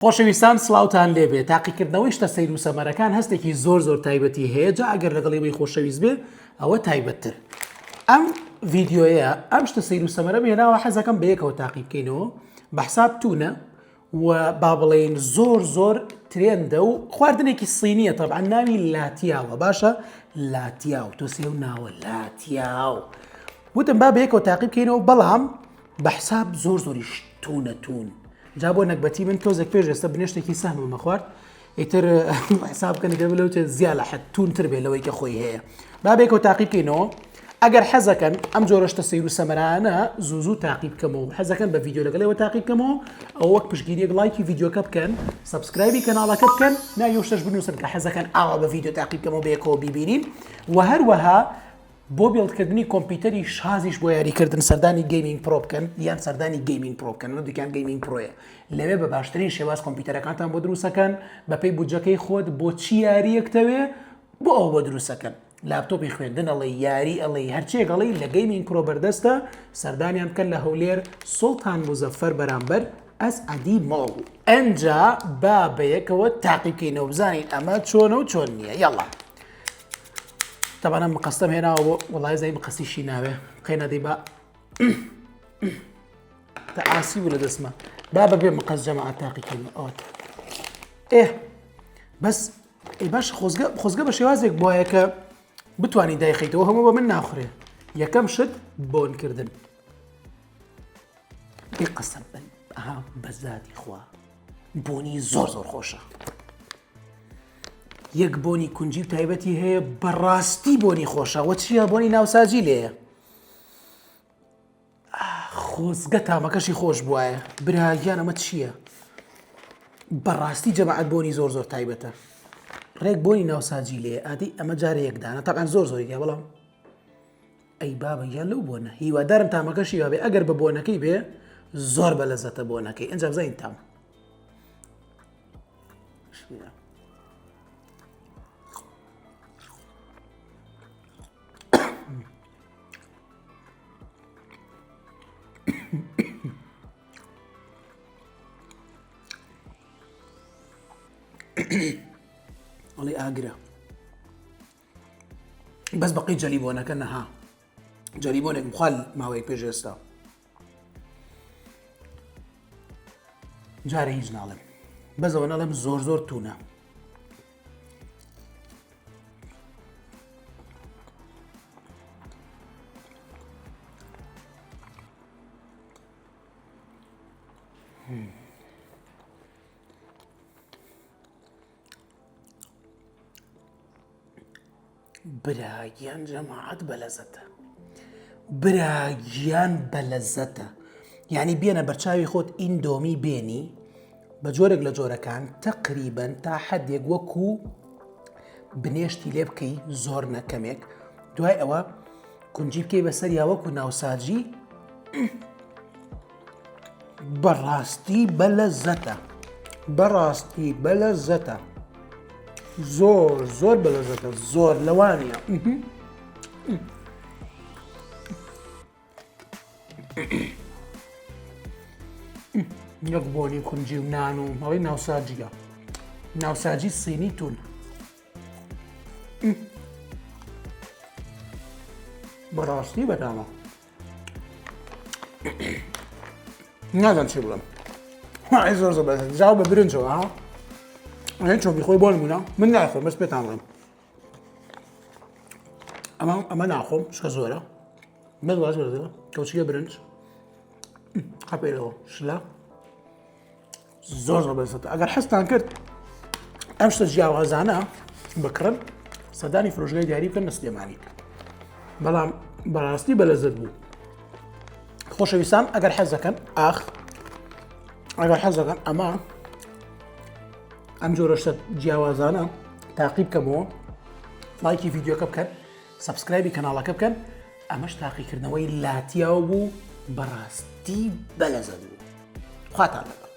خۆشەویستان سڵاوتان لێبێ تاقیکردنەوەی شتە سەیر و سەمەرەکان هەستێکی زۆر تایبەتی هەیە جا ئەگەر لەگەڵێەوەی خۆشەویست بێ ئەوە تایبەتتر ئەم ڤیددیۆیە ئەم شتە سەیر و سەمەرە بێناوە حەزەکەم بەیەکەوە تاقی بکەینەوە بە حساب تونە و با بڵێن زۆر ترێندە و خواردنێکی سینیە تەبعا ناوی لاتیاوە باشە لاتیاو تۆ سێ و ناوە لاتیاو وتم با بەیەکەوە تاقی بکەینەوە بەڵام بە حساب زۆریش تون جا بۆ نەکبەتی من تۆزێک پێش ئێستا بنێشتێکی سەهممە خوارد ئیتر حساب بکەنەکە لەوتێ زیاد لە حەد تونتر بێ لەوەی کە خۆی هەیە با بێکەوە تاقی بکەینەوە ئەگەر حەزەکەن ئەم جۆرەشتە سەیر و سەمەرانە زوو تاقی بکەمەوە حەزەکەن بە ڤیددیۆ لەگەڵەوە تاقی بکەمەوە ئەو وەک پشگیریەک لایکی ڤیددیۆکە بکەن سبسکرایبی کەناڵەکە بکەن ناویشتەش بنووسن کە حەزەکەن ئاوا بە ڤیددیۆ تاقی بکەمەوە بەیەکەوە بیبینین و هەروەها بۆ بێڵدکردنی کۆمپیوتەری شازیش بۆ یاریکردن سەردانی گەیمینگ پرۆ بکەن یان سەردانی گەیمینگ پرۆ بکەن دوکان گەیمینگ پرۆیە لەوێ بە باشترین شێواز کۆمپیوتەرەکانتان بۆ دروستەکەن بە پێی بودجەکەی خۆت بۆ چی یاریەکتەوێ بۆ ئەو بۆ دروستەکەن لاپتۆپی خوێندن ئەڵێ یاری ئەڵێ هەرچێک ئەڵێ لە گەیمینگ پرۆ بەردەستە سەردانیان بکەن لە هەولێر سوڵتان موزەفەر بەرامبەر ئەسعەدی مۆڵ ئەنجا با بەیەکەوە تاقی بکەینەوە بزانین ئەمە چۆنە و چۆن نییە یاڵا طبعا مقصم هنا والله زي مقصيشي ناوي بقينا دي بقى تعاسي ولا اسمه بابا بيه مقص جماعة تاقي كلمة اوت ايه بس باش خزقه باش يوازك بوهيك بتواني دايخيته وهم من اخره يا كم شد بون كردن بقسم ها بزادي خوا بوني زور خوشه یەک بۆنی کونجی تایبەتی هەیە بەڕاستی بۆنی خۆشە وە چییە بۆنی ناوساجی لێیە خۆزگە تامەکەشی خۆش بواە براگیان ئەمە چییە بەڕاستی جەماعەت بۆنی زۆر تایبەتە ڕێک بۆنی ناوساجی لێ ئادی ئەمە جارە یەکدانە تاقان زۆری یا بەڵام ئەی بابە یان لەو بۆنە هیوادارم تامەکەشی وابێ ئەگەر بە بۆنەکەی بێ زۆر بە لەزەتە بۆنەکەی ئەنجا بزانین تام والله ئاگرە بەس بەقی جەلیبۆنەکە نەها جەلیبۆنێک بخوال ماوەی پێش ئێستا جارە هیچ ناڵێم بەزەوە نەڵێم زۆر تونە براگیان جەماعەت بەلەزەتە براگیان بەلەزەتە یعنی بێنە بەرچاوی خۆت ئیندۆمی بێنی بە جۆرێک لە جۆرەکان تەقریبەن تا حەدێک وەکو بنێشتی لێ بکەی زۆر نەکەمێک دوای ئەوە کونجی بکەی بەسەر یا وەکو ناوساجی بەڕاستی بەلەزەتە زۆر بەلەزەتە زۆر لەوانە یەک بۆنی کونجی و نان و مەڵی ناوساجیە ناوساجی سینی تون بەڕاستی بەدامە نازان چی بڵێم زۆر بەلەزەتە جاو بە برنجەوە ها ئەڵێن چۆنی خۆی بۆ نمونە من ناخۆم بەس پێتان بڵێم ئەمە ناخۆم شکە زۆرە بەس واز بەرزەوە کەوچیکە برنج خەپێرەوە شلە زۆر بەلەزەتە ئەگەر حەزتان کرد ئەم شتە جیاوازانە بکڕن سەردانی فرۆشگای دیاری بکەن لە سلێمانی بەڵام بەڕاستی بەلەزەت بوو خۆشەویستان ئەگەر حەزەکەن ئەگەر حەزەکەن ئەم جۆرەشتە جیاوازانە تاقی بکەمەوە لایکی ڤیددیۆکە بکەن سبسکرایبی کەناڵەکە بکەن ئەمەش تاقیکردنەوەی لاتیاو بوو بەڕاستی بەلەزەت بوو خواتان لەگەڵ